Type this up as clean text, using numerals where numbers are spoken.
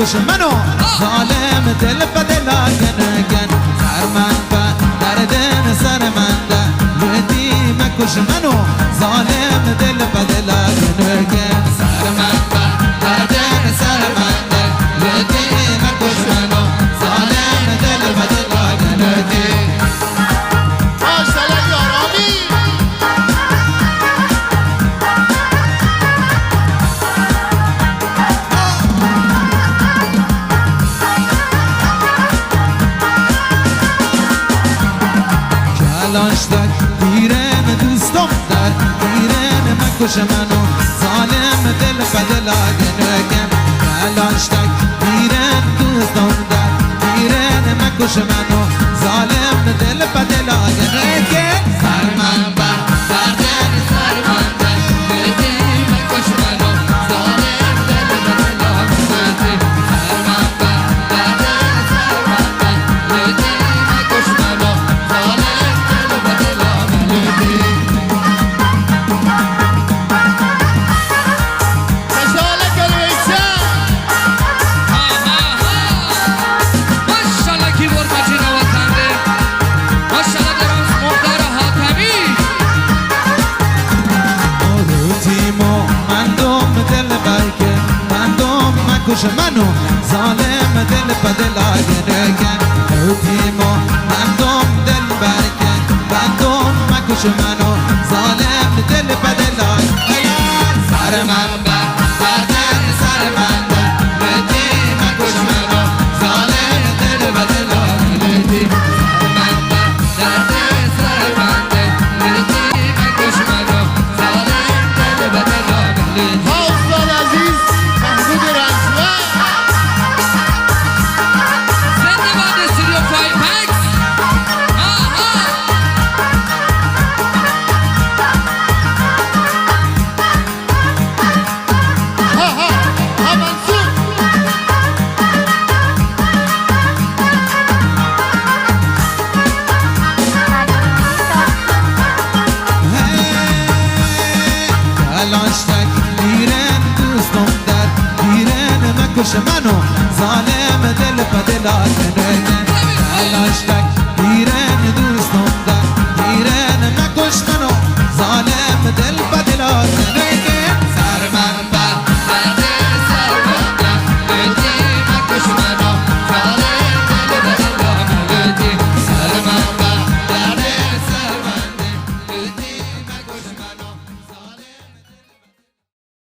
مکش منو ظالم دل به دل گنگن سر من به دردن سر من ده لودی مکش منو ظالم دل به دل گنگن سر من به دردن سر من ده لودی مکش منو ظالم دل به دل گنگن لاشتک دیرم دوستم در دیرم مکش منو ظالم دل به دل گنگن لاشتک دیرم دوستم در دیرم مکش منو ظالم دل به دل گنگن سر من بر دردن سر من در لودی مکش منو ظالم دل به دل گنگن سر من بر دردن سر من در لودی مکش منو ظالم مکش منو ظالم دل به دل گنگن روتیمو مندم دل برکن بندم مکش منو ظالم دل به دل سر من بر دردن سر من ده لودی مکش منو ظالم دل به دل لودی سر من بر دردن سر من ده لودی مکش منو ظالم دل به دل لودی لاشتک دیرن دوستم در دیرن مکش منو ظالم دل به دل گنگن